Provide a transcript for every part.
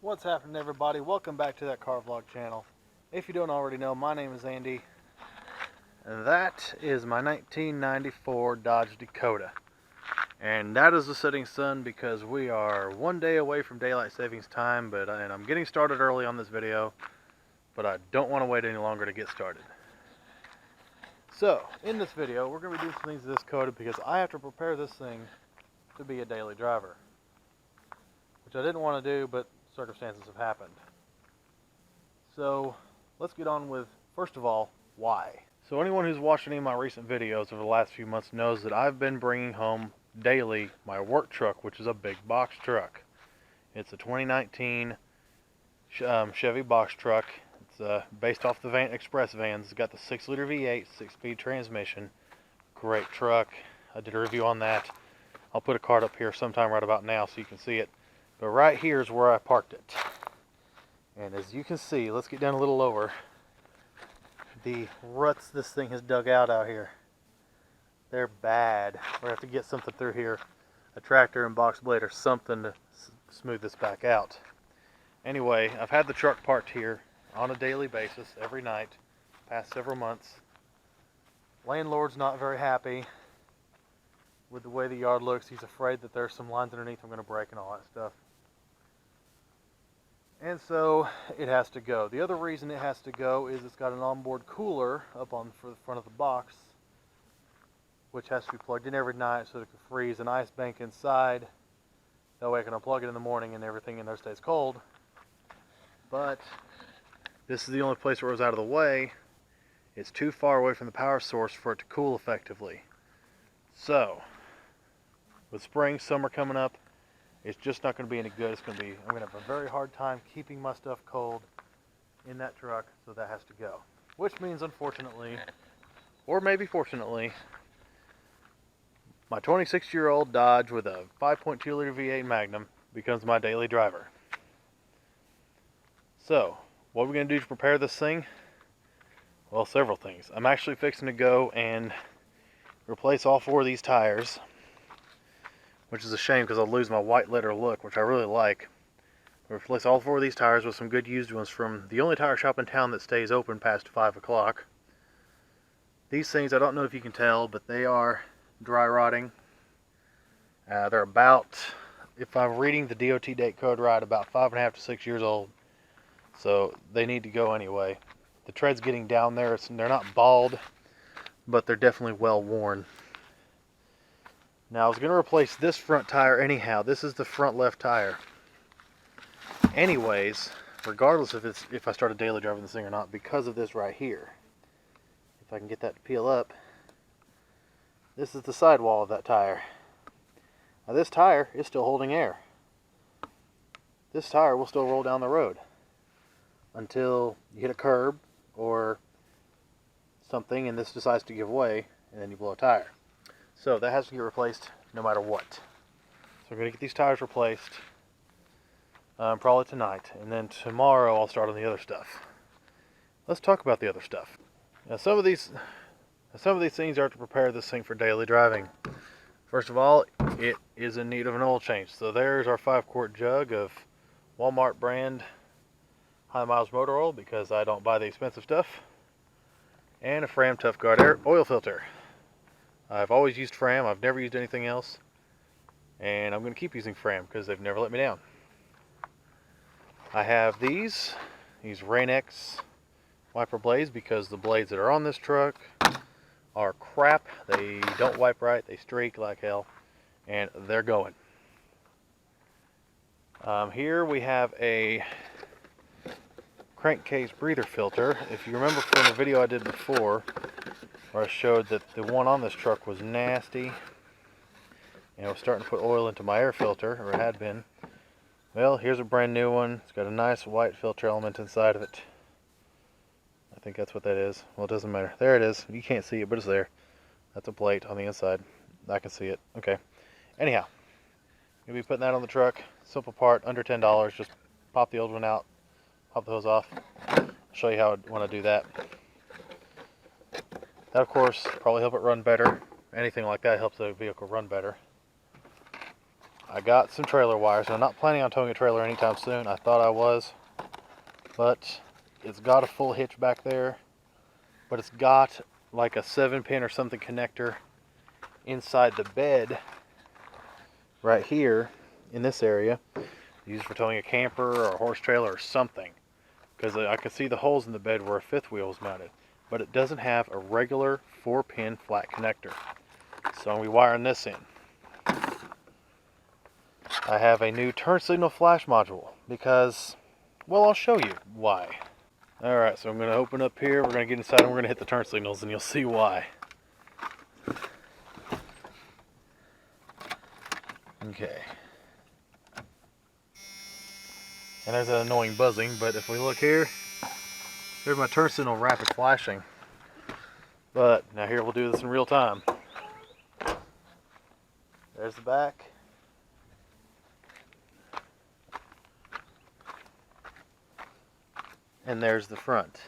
What's happening, everybody? Welcome back to that car vlog channel. If you don't already know, my name is Andy, and that is my 1994 Dodge Dakota. And that is the setting sun because we are one day away from daylight savings time, and I'm getting started early on this video, but I don't want to wait any longer to get started. So, in this video, we're going to be doing some things to this Dakota because I have to prepare this thing to be a daily driver, which I didn't want to do, but circumstances have happened. So let's get on with, first of all, why. So anyone who's watched any of my recent videos over the last few months knows that I've been bringing home daily my work truck, which is a big box truck. It's a 2019 Chevy box truck. It's based off the Express vans. It's got the 6-liter V8, 6-speed transmission. Great truck. I did a review on that. I'll put a card up here sometime right about now so you can see it. But right here is where I parked it. And as you can see, let's get down a little lower. The ruts this thing has dug out here. They're bad. We're going to have to get something through here. A tractor and box blade or something to smooth this back out. Anyway, I've had the truck parked here on a daily basis every night, past several months. Landlord's not very happy with the way the yard looks. He's afraid that there's some lines underneath I'm going to break and all that stuff. And so it has to go. The other reason it has to go is it's got an onboard cooler up on the front of the box, which has to be plugged in every night so it can freeze an ice bank inside. That way I can unplug it in the morning and everything in there stays cold. But this is the only place where it was out of the way. It's too far away from the power source for it to cool effectively. So, with spring, summer coming up, it's just not going to be any good. I'm going to have a very hard time keeping my stuff cold in that truck, so that has to go. Which means, unfortunately, or maybe fortunately, my 26-year-old Dodge with a 5.2-liter V8 Magnum becomes my daily driver. So, what are we going to do to prepare this thing? Well, several things. I'm actually fixing to go and replace all 4 of these tires, which is a shame because I'll lose my white letter look, which I really like. I'll replace all 4 of these tires with some good used ones from the only tire shop in town that stays open past 5 o'clock. These things, I don't know if you can tell, but they are dry rotting. They're about, if I'm reading the DOT date code right, about 5.5 to 6 years old. So they need to go anyway. The tread's getting down there. They're not bald, but they're definitely well worn. Now I was going to replace this front tire anyhow. This is the front left tire. Anyways, regardless if I started daily driving this thing or not, because of this right here. If I can get that to peel up. This is the sidewall of that tire. Now this tire is still holding air. This tire will still roll down the road until you hit a curb or something and this decides to give way and then you blow a tire. So that has to get replaced no matter what. So we're going to get these tires replaced probably tonight, and then tomorrow I'll start on the other stuff. Let's talk about the other stuff. Now some of these things are to prepare this thing for daily driving. First of all, it is in need of an oil change. So there's our 5-quart jug of Walmart brand high miles motor oil because I don't buy the expensive stuff, and a Fram Tough Guard air oil filter. I've always used Fram. I've never used anything else. And I'm going to keep using Fram because they've never let me down. I have these Rain-X wiper blades because the blades that are on this truck are crap. They don't wipe right. They streak like hell. And they're going. Here we have a Crankcase breather filter. If you remember from the video I did before, where I showed that the one on this truck was nasty and it was starting to put oil into my air filter, or it had been. Well, here's a brand new one. It's got a nice white filter element inside of it. I think that's what that is. Well, it doesn't matter. There it is. You can't see it, but it's there. That's a plate on the inside. I can see it. Okay. Anyhow, you'll be putting that on the truck. Simple part, under $10. Just pop the old one out, pop the hose off. I'll show you how I want to do that. That, of course, probably help it run better. Anything like that helps the vehicle run better. I got some trailer wires. I'm not planning on towing a trailer anytime soon. I thought I was, but it's got a full hitch back there, but it's got like a 7-pin or something connector inside the bed right here in this area, used for towing a camper or a horse trailer or something, because I can see the holes in the bed where a fifth wheel is mounted, but it doesn't have a regular 4-pin flat connector. So I'm rewiring this in. I have a new turn signal flash module because, well, I'll show you why. Alright, so I'm going to open up here, we're going to get inside and we're going to hit the turn signals and you'll see why. Okay. And there's that annoying buzzing, but if we look here, there's my turn signal rapid flashing. But now here we'll do this in real time. There's the back. And there's the front.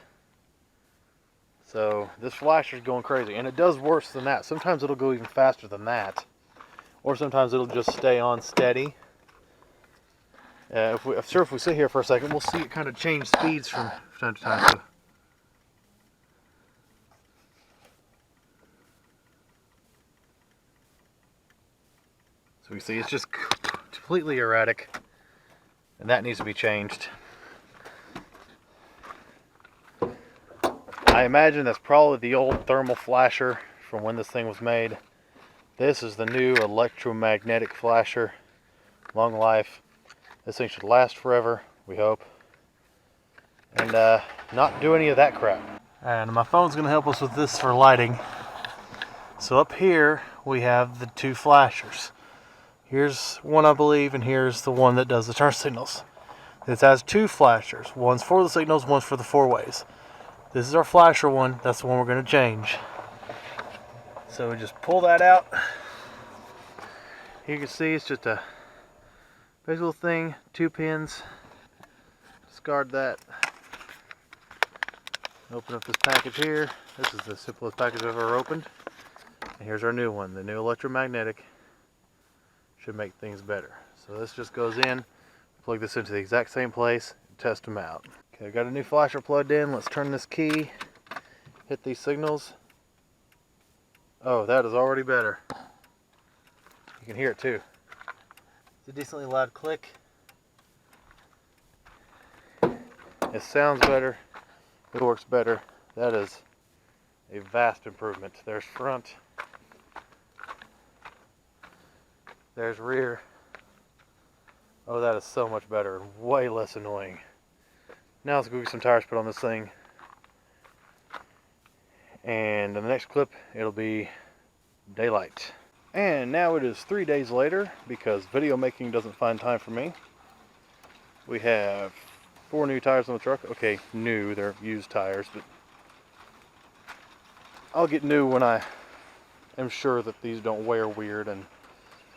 So this flasher's going crazy, and it does worse than that. Sometimes it'll go even faster than that, or sometimes it'll just stay on steady. If we sit here for a second, we'll see it kind of change speeds from time to time. So we see it's just completely erratic, and that needs to be changed. I imagine that's probably the old thermal flasher from when this thing was made. This is the new electromagnetic flasher. Long life. This thing should last forever, we hope. And not do any of that crap. And my phone's going to help us with this for lighting. So up here we have the two flashers. Here's one, I believe, and here's the one that does the turn signals. This has two flashers. One's for the signals, one's for the four-ways. This is our flasher one. That's the one we're going to change. So we just pull that out. You can see it's just a basic little thing, 2 pins. Discard that. Open up this package here. This is the simplest package I've ever opened. And here's our new one, the new electromagnetic. Should make things better. So this just goes in, plug this into the exact same place, and test them out. Okay, got a new flasher plugged in. Let's turn this key, hit these signals. Oh, that is already better. You can hear it too. It's a decently loud click. It sounds better. It works better. That is a vast improvement. There's front. There's rear. Oh, that is so much better. Way less annoying. Now let's go get some tires put on this thing. And in the next clip, it'll be daylight. And now it is 3 days later, because video making doesn't find time for me. We have 4 new tires on the truck. Okay, new, they're used tires, but I'll get new when I am sure that these don't wear weird, and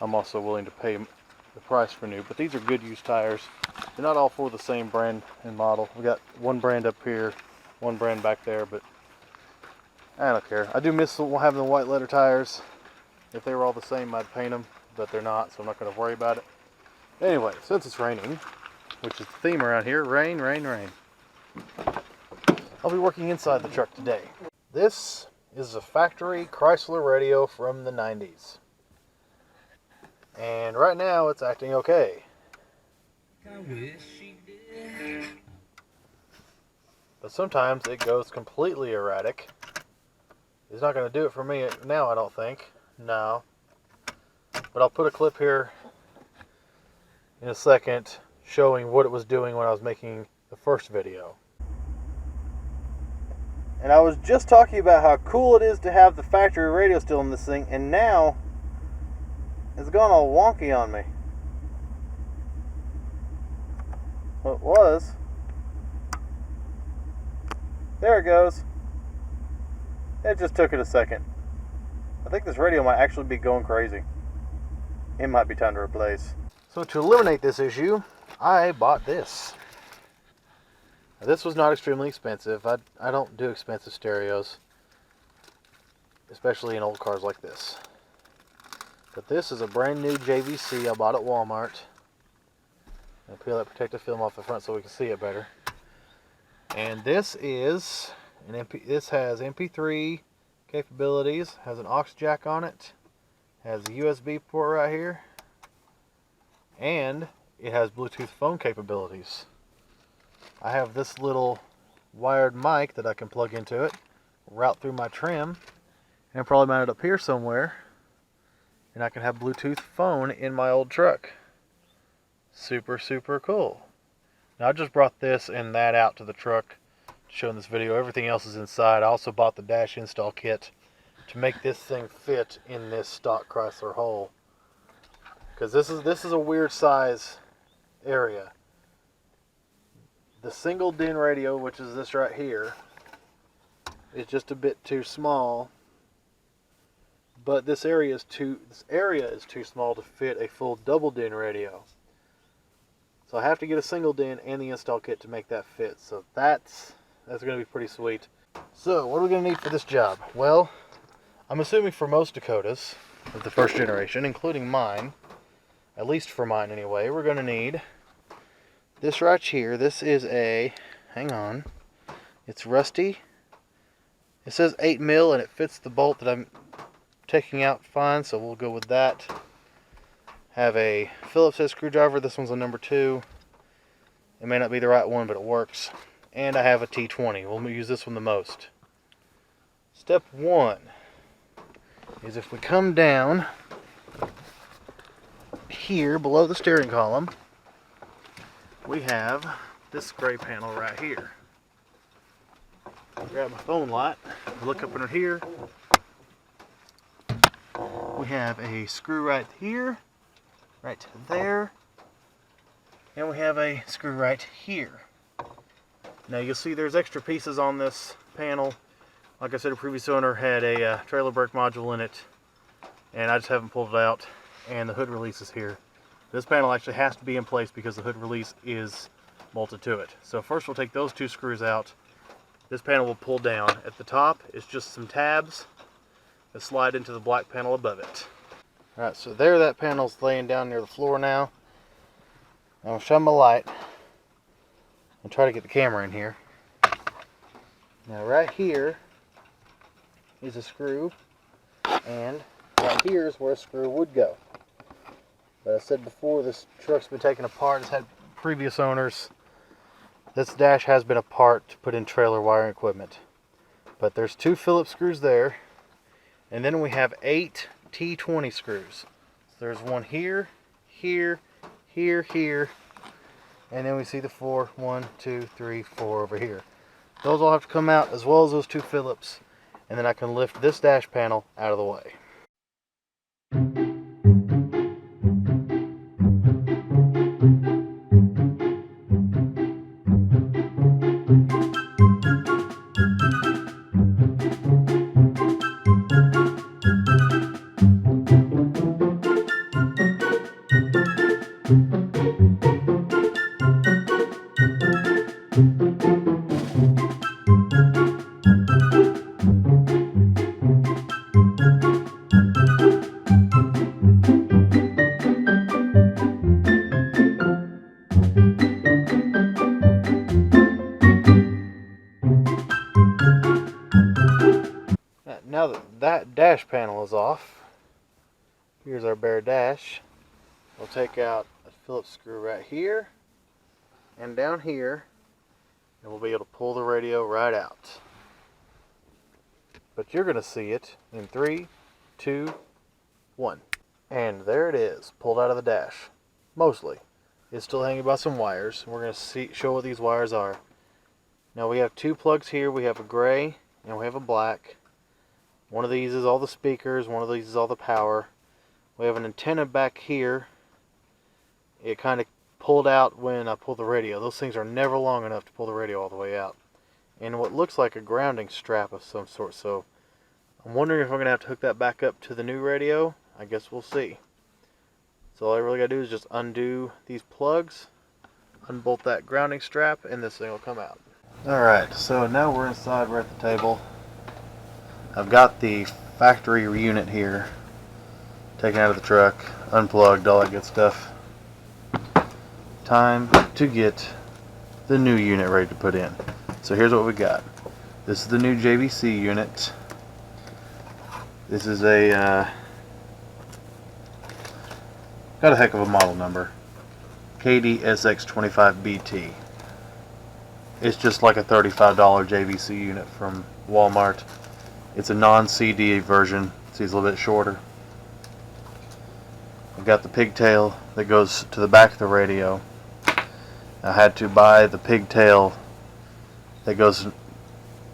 I'm also willing to pay the price for new. But these are good used tires. They're not all for the same brand and model. We got one brand up here, one brand back there, but I don't care. I do miss having the white letter tires. If they were all the same, I'd paint them, but they're not, so I'm not going to worry about it. Anyway, since it's raining, which is the theme around here, rain, rain, rain, I'll be working inside the truck today. This is a factory Chrysler radio from the 90s. And right now it's acting okay. I wish she did. But sometimes it goes completely erratic. It's not going to do it for me now, I don't think. No. But I'll put a clip here in a second showing what it was doing when I was making the first video. And I was just talking about how cool it is to have the factory radio still in this thing, and now it's gone all wonky on me. Well, it was. There it goes. It just took it a second. I think this radio might actually be going crazy. It might be time to replace. So to eliminate this issue, I bought this. Now, this was not extremely expensive. I don't do expensive stereos, especially in old cars like this. But this is a brand new JVC I bought at Walmart. I'll peel that protective film off the front so we can see it better. And this is this has MP3 capabilities, has an aux jack on it, has a USB port right here, and it has Bluetooth phone capabilities. I have this little wired mic that I can plug into it, route through my trim, and probably mount it up here somewhere, and I can have Bluetooth phone in my old truck. Super, super cool. Now I just brought this and that out to the truck to show in this video. Everything else is inside. I also bought the dash install kit to make this thing fit in this stock Chrysler hole, because this is a weird size area. The single DIN radio, which is this right here, is just a bit too small, but this area is too small to fit a full double DIN radio. So I have to get a single DIN and the install kit to make that fit. So that's going to be pretty sweet. So what are we going to need for this job? Well, I'm assuming for most Dakotas of the first generation, including mine, at least for mine anyway, we're going to need this right here. This is a, hang on, it's rusty. It says 8mm and it fits the bolt that I'm taking out fine, so we'll go with that. Have a Phillips head screwdriver. This one's a number 2. It may not be the right one, but it works. And I have a T20. We'll use this one the most. Step 1 is if we come down here below the steering column, we have this gray panel right here. Grab my phone light, look up under here. We have a screw right here, right there, and we have a screw right here. Now you'll see there's extra pieces on this panel. Like I said, a previous owner had a trailer brake module in it, and I just haven't pulled it out, and the hood release is here. This panel actually has to be in place because the hood release is bolted to it. So first we'll take those 2 screws out. This panel will pull down. At the top is just some tabs that slide into the black panel above it. Alright, so there that panel's laying down near the floor now. I'm going to shine my light and try to get the camera in here. Now right here is a screw, and right here is where a screw would go. But I said before, this truck's been taken apart. It's had previous owners. This dash has been apart to put in trailer wiring equipment. But there's 2 Phillips screws there, and then we have 8 T20 screws. So there's one here, here, here, here, and then we see the 4, 1, 2, 3, 4 over here. Those all have to come out, as well as those 2 Phillips, and then I can lift this dash panel out of the way. Now that that dash panel is off, here's our bare dash. We'll take out a Phillips screw right here and down here, and we'll be able to pull the radio right out. But you're going to see it in 3, 2, 1. And there it is, pulled out of the dash. Mostly. It's still hanging by some wires. We're going to show what these wires are. Now we have 2 plugs here. We have a gray and we have a black. One of these is all the speakers, one of these is all the power. We have an antenna back here. It kind of pulled out when I pulled the radio. Those things are never long enough to pull the radio all the way out. And what looks like a grounding strap of some sort. So I'm wondering if I'm going to have to hook that back up to the new radio. I guess we'll see. So all I really got to do is just undo these plugs, unbolt that grounding strap, and this thing will come out. Alright, so now we're inside, we're at the table. I've got the factory unit here taken out of the truck, unplugged, all that good stuff. Time to get the new unit ready to put in. So here's what we got. This is the new JVC unit. This is a got a heck of a model number. KDSX25BT. It's just like a $35 JVC unit from Walmart. It's a non-CD version. See, it's a little bit shorter. I've got the pigtail that goes to the back of the radio. I had to buy the pigtail that goes,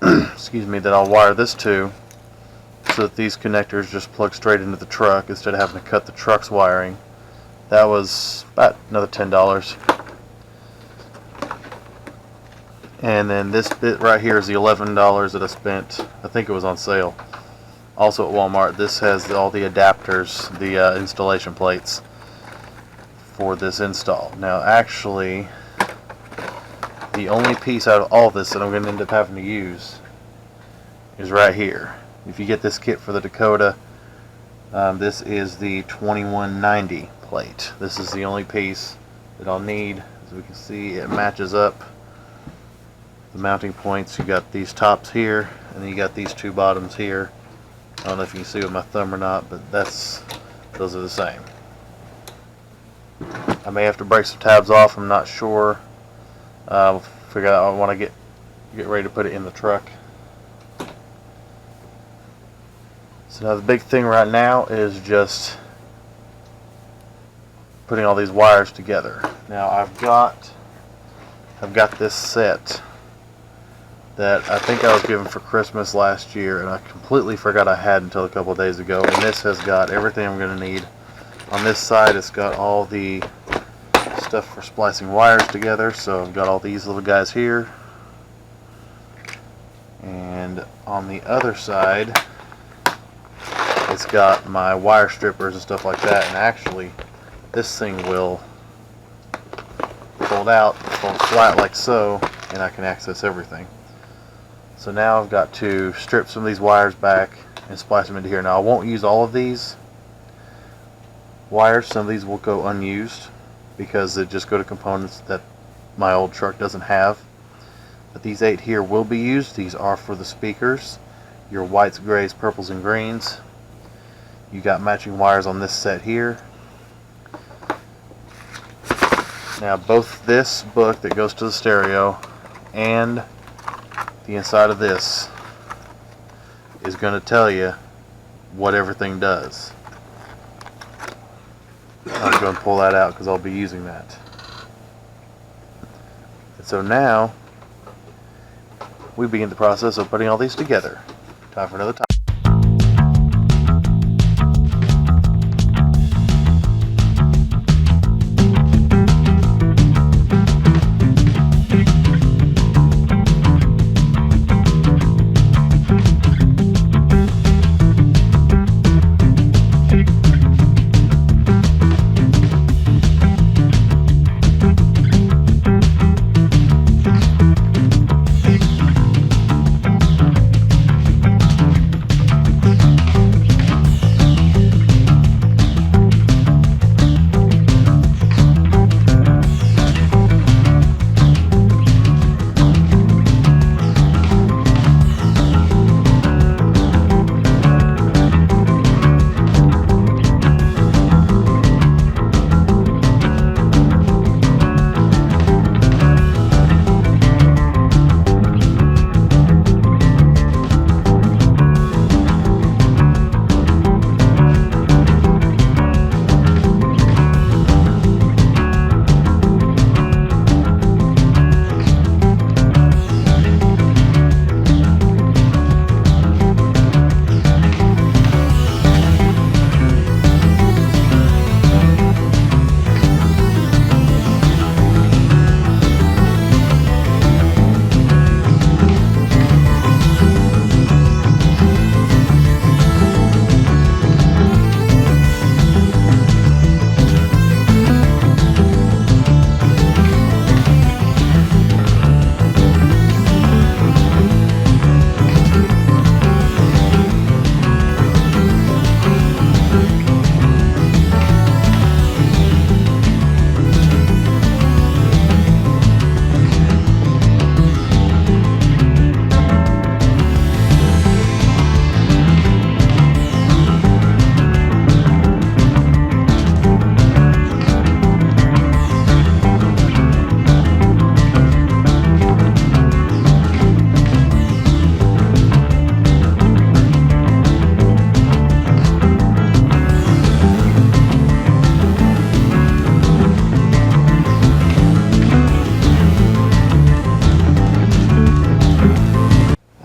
excuse me, that I'll wire this to, so that these connectors just plug straight into the truck instead of having to cut the truck's wiring. That was about another $10. And then this bit right here is the $11 that I spent. I think it was on sale. Also at Walmart. This has all the adapters, the installation plates for this install. Now actually, the only piece out of all this that I'm going to end up having to use is right here. If you get this kit for the Dakota, this is the 2190 plate. This is the only piece that I'll need. As we can see, it matches up the mounting points. You got these tops here, and then you got these two bottoms here. I don't know if you can see with my thumb or not, but those are the same. I may have to break some tabs off. I'm not sure. Figure out I want to get ready to put it in the truck. So now the big thing right now is just putting all these wires together. Now I've got this set that I think I was given for Christmas last year, and I completely forgot I had until a couple of days ago. And this has got everything I'm going to need. On this side, it's got all the stuff for splicing wires together. So I've got all these little guys here, and on the other side, it's got my wire strippers and stuff like that. And actually, this thing will fold out, fold flat like so, and I can access everything. So now I've got to strip some of these wires back and splice them into here. Now I won't use all of these wires. Some of these will go unused because they just go to components that my old truck doesn't have. But these 8 here will be used. These are for the speakers, your whites, grays, purples, and greens. You got matching wires on this set here. Now both this book that goes to the stereo and the inside of this is going to tell you what everything does. I'm going to pull that out because I'll be using that. And so now we begin the process of putting all these together. Time for another time.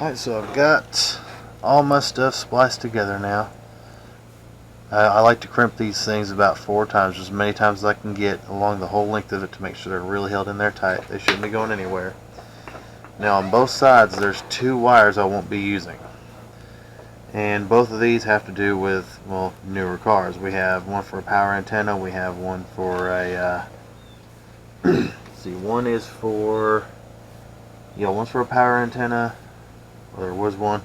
Alright, so I've got all my stuff spliced together now. I like to crimp these things about 4 times, as many times as I can get along the whole length of it to make sure they're really held in there tight. They shouldn't be going anywhere. Now on both sides there's 2 wires I won't be using. And both of these have to do with, well, newer cars. We have one for a power antenna, we have one for a, see, one is for, yeah, one's for a power antenna, or there was one.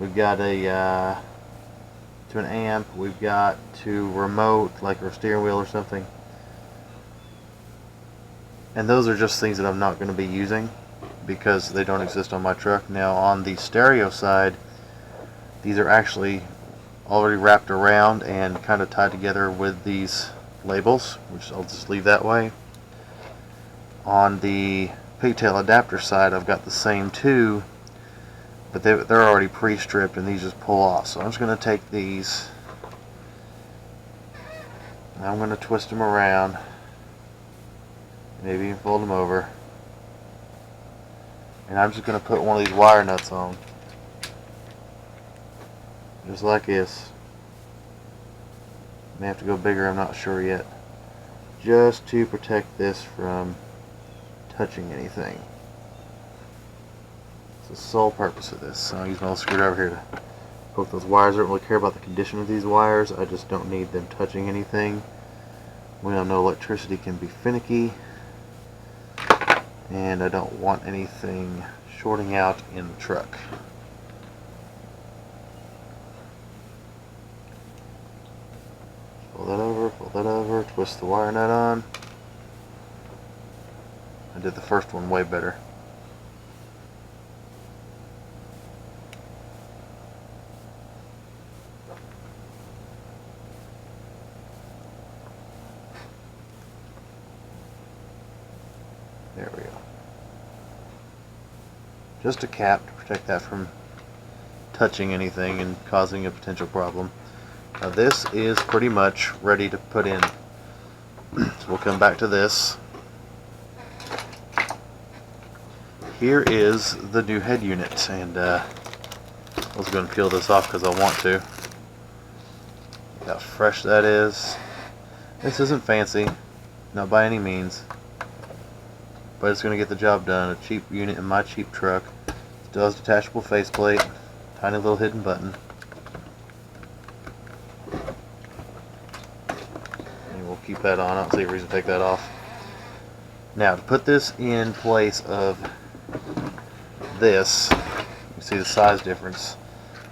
We've got a, to an amp, we've got to remote, like our steering wheel or something. And those are just things that I'm not going to be using because they don't exist on my truck. Now on the stereo side, these are actually already wrapped around and kind of tied together with these labels, which I'll just leave that way. On the pigtail adapter side, I've got the same 2, but they're already pre-stripped and these just pull off. So I'm just going to take these and I'm going to twist them around, maybe even fold them over, and I'm just going to put one of these wire nuts on, just like this. May have to go bigger, I'm not sure yet, just to protect this from touching anything. It's the sole purpose of this. So I'll use my little screwdriver here to poke those wires. I don't really care about the condition of these wires, I just don't need them touching anything. We all know electricity can be finicky, and I don't want anything shorting out in the truck. Fold that over, twist the wire nut on. I did the first one way better. There we go. Just a cap to protect that from touching anything and causing a potential problem. Now this is pretty much ready to put in. So we'll come back to this. Here is the new head unit, and I was going to peel this off because I want to. Look how fresh that is. This isn't fancy, not by any means, but it's going to get the job done. A cheap unit in my cheap truck. Still has detachable faceplate, tiny little hidden button. And we'll keep that on. I don't see a reason to take that off. Now to put this in place of this, you see the size difference.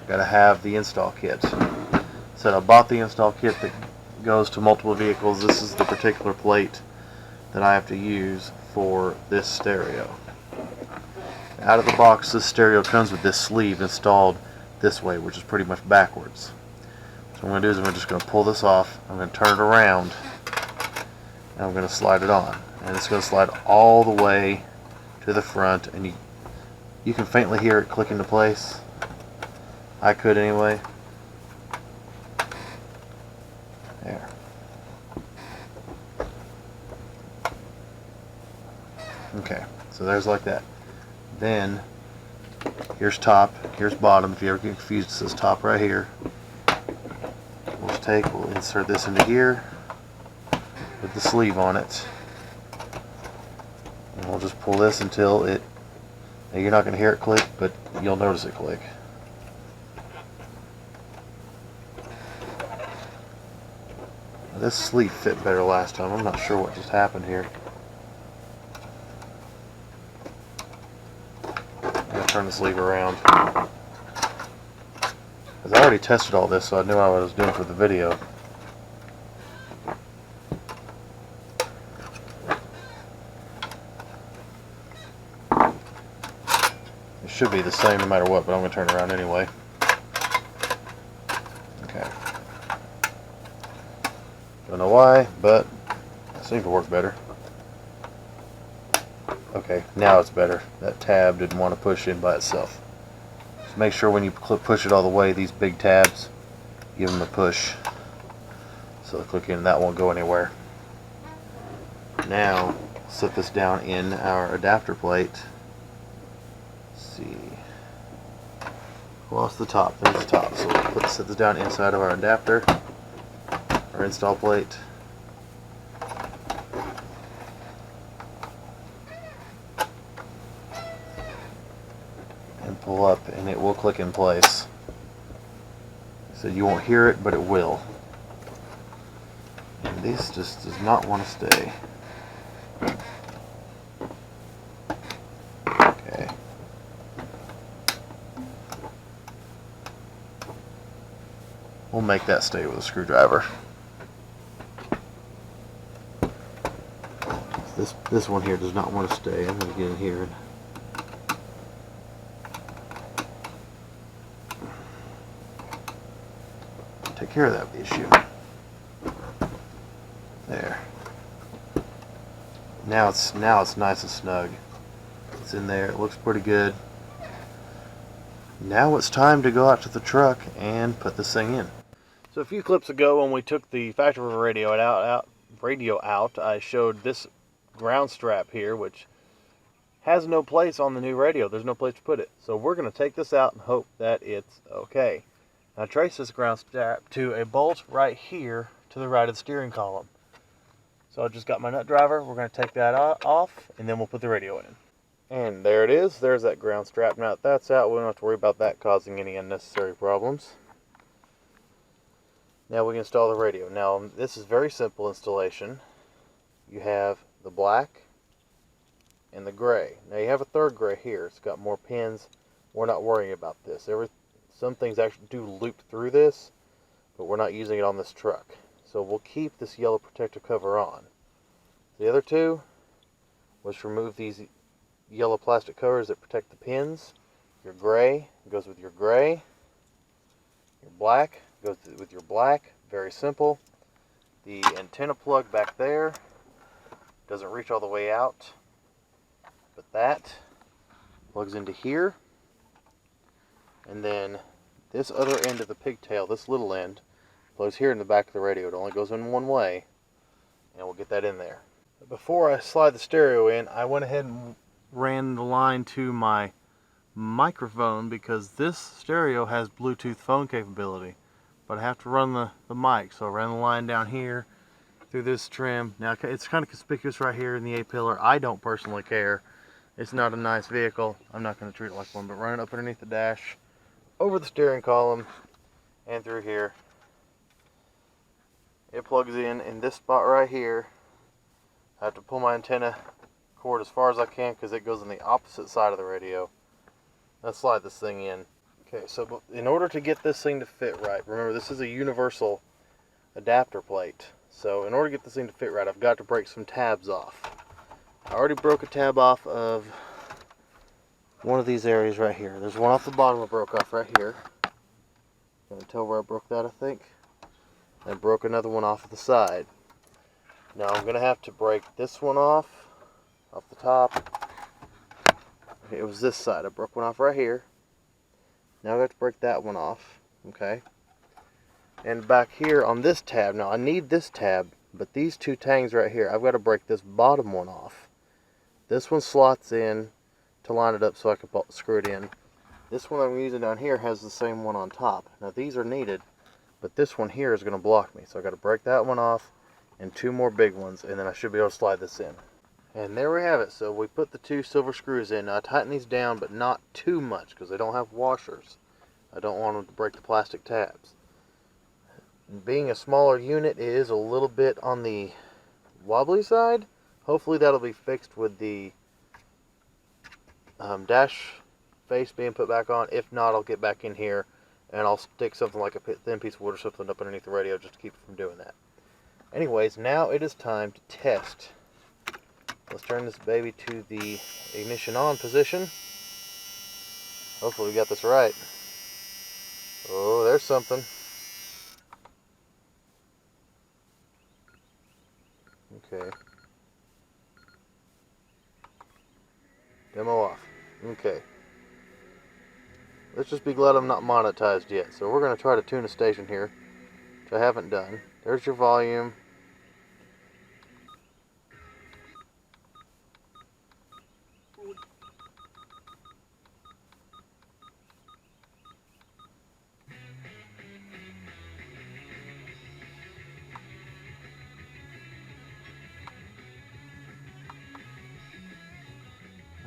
I've got to have the install kit. So I bought the install kit that goes to multiple vehicles. This is the particular plate that I have to use for this stereo. Out of the box, this stereo comes with this sleeve installed this way, which is pretty much backwards. So what I'm going to do is I'm just going to pull this off, I'm going to turn it around, and I'm going to slide it on. And it's going to slide all the way to the front, and you can faintly hear it click into place. I could anyway. There. Okay, so there's like that. Then here's top, here's bottom. If you ever get confused, it says top right here. We'll insert this into here with the sleeve on it, and we'll just pull this until it. Now you're not going to hear it click, but you'll notice it click. Now this sleeve fit better last time. I'm not sure what just happened here. Turn the sleeve around, because I already tested all this, so I knew what I was doing for the video. It should be the same no matter what, but I'm going to turn it around anyway. Okay. Don't know why, but it seems to work better. Okay, now it's better. That tab didn't want to push in by itself. So make sure when you push it all the way, these big tabs, give them a push. So they'll click in and that won't go anywhere. Now, set this down in our adapter plate. Let's see. lost the top. There's the top. So we'll set this down inside of our adapter, our install plate. And pull up, and it will click in place. So you won't hear it, but it will. And this just does not want to stay. Okay. We'll make that stay with a screwdriver. This one here does not want to stay. I'm going to get in here and take care of that issue. There. Now it's nice and snug. It's in there. It looks pretty good. Now it's time to go out to the truck and put this thing in. So a few clips ago, when we took the factory radio out, I showed this ground strap here, which has no place on the new radio. There's no place to put it. So we're going to take this out and hope that it's okay. Now trace this ground strap to a bolt right here to the right of the steering column. So I just got my nut driver. We're going to take that off, and then we'll put the radio in. And there it is. There's that ground strap. Now that that's out, we don't have to worry about that causing any unnecessary problems. Now we can install the radio. Now this is very simple installation. You have the black and the gray. Now you have a third gray here. It's got more pins. We're not worrying about this. Some things actually do loop through this, but we're not using it on this truck. So we'll keep this yellow protective cover on. The other two was remove these yellow plastic covers that protect the pins. Your gray goes with your gray. Your black goes with your black. Very simple. The antenna plug back there doesn't reach all the way out, but that plugs into here. And then this other end of the pigtail, this little end, plugs here in the back of the radio. It only goes in one way, and we'll get that in there. Before I slide the stereo in, I went ahead and ran the line to my microphone because this stereo has Bluetooth phone capability, but I have to run the mic. So I ran the line down here through this trim. Now it's kind of conspicuous right here in the A-pillar. I don't personally care. It's not a nice vehicle. I'm not going to treat it like one, but run it up underneath the dash, over the steering column, and through here. It plugs in this spot right here. I have to pull my antenna cord as far as I can because it goes on the opposite side of the radio. Let's slide this thing in. Okay, so in order to get this thing to fit right, remember this is a universal adapter plate. So in order to get this thing to fit right, I've got to break some tabs off. I already broke a tab off of one of these areas right here. There's one off the bottom I broke off right here. You can tell where I broke that, I think. I broke another one off of the side. Now I'm going to have to break this one off the top. It was this side. I broke one off right here. Now I have to break that one off. Okay. And back here on this tab, now I need this tab, but these two tangs right here, I've got to break this bottom one off. This one slots in to line it up so I can screw it in. This one I'm using down here has the same one on top. Now these are needed, but this one here is going to block me. So I've got to break that one off and two more big ones, and then I should be able to slide this in. And there we have it. So we put the two silver screws in. Now I tighten these down, but not too much because they don't have washers. I don't want them to break the plastic tabs. Being a smaller unit, it is a little bit on the wobbly side. Hopefully that'll be fixed with the dash face being put back on. If not, I'll get back in here and I'll stick something like a thin piece of wood or something up underneath the radio just to keep it from doing that. Anyways, now it is time to test. Let's turn this baby to the ignition on position. Hopefully we got this right. Oh, there's something. Okay. Demo off. Okay. Let's just be glad I'm not monetized yet. So we're going to try to tune a station here, which I haven't done. There's your volume.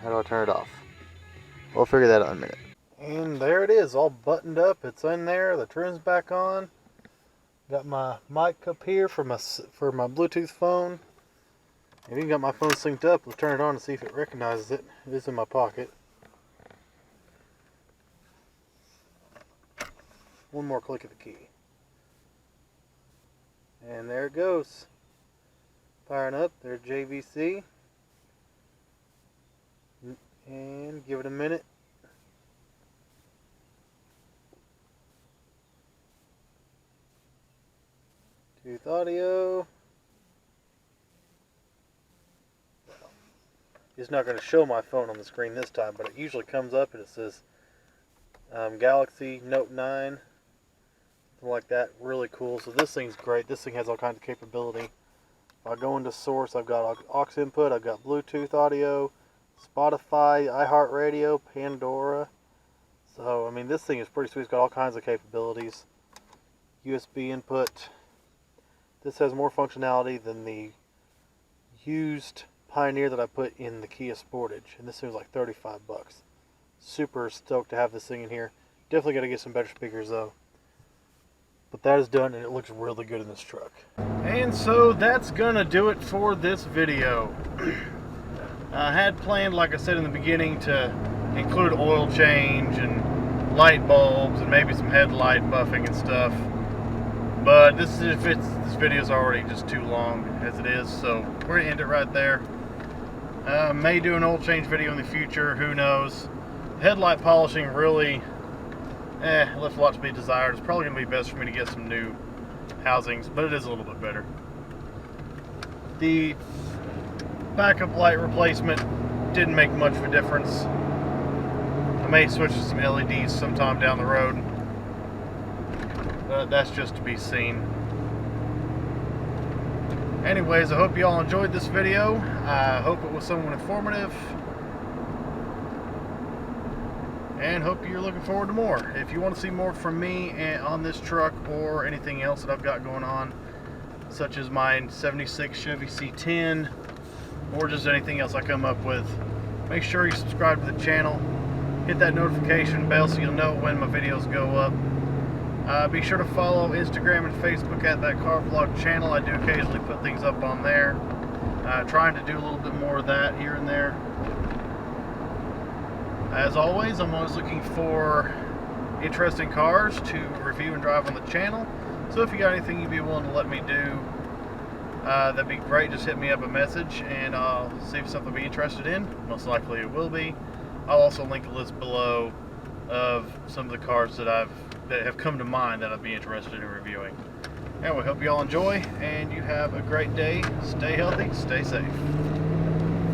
How do I turn it off? We'll figure that out in a minute. And there it is, all buttoned up. It's in there. The trim's back on. Got my mic up here for my Bluetooth phone. And even got my phone synced up. We'll turn it on and see if it recognizes it. It is in my pocket. One more click of the key. And there it goes. Firing up. There's JVC. And give it a minute. Bluetooth audio. It's not going to show my phone on the screen this time, but it usually comes up and it says Galaxy Note 9. Something like that. Really cool. So this thing's great. This thing has all kinds of capability. If I go into source, I've got aux input, I've got Bluetooth audio, Spotify, iHeartRadio, Pandora. So, I mean, this thing is pretty sweet. It's got all kinds of capabilities. USB input. This has more functionality than the used Pioneer that I put in the Kia Sportage. And this thing was like 35 bucks. Super stoked to have this thing in here. Definitely got to get some better speakers though. But that is done and it looks really good in this truck. And so that's gonna do it for this video. I had planned, like I said in the beginning, to include oil change and light bulbs and maybe some headlight buffing and stuff. But this video is already just too long as it is, so we're gonna end it right there. May do an oil change video in the future, who knows. Headlight polishing really left a lot to be desired. It's probably going to be best for me to get some new housings, but it is a little bit better. The backup light replacement didn't make much of a difference. I may switch to some LEDs sometime down the road, but that's just to be seen. Anyways, I hope you all enjoyed this video. I hope it was somewhat informative. And hope you're looking forward to more. If you want to see more from me on this truck or anything else that I've got going on, such as my 76 Chevy C10 or just anything else I come up with, make sure you subscribe to the channel. Hit that notification bell so you'll know when my videos go up. Be sure to follow Instagram and Facebook at that car vlog channel. I do occasionally put things up on there. Trying to do a little bit more of that here and there. As always, I'm always looking for interesting cars to review and drive on the channel. So if you got anything you'd be willing to let me do, that'd be great. Just hit me up a message and I'll see if something I'll be interested in. Most likely it will be. I'll also link a list below of some of the cars that have come to mind that I'd be interested in reviewing. Anyway, hope you all enjoy and you have a great day. Stay healthy, stay safe.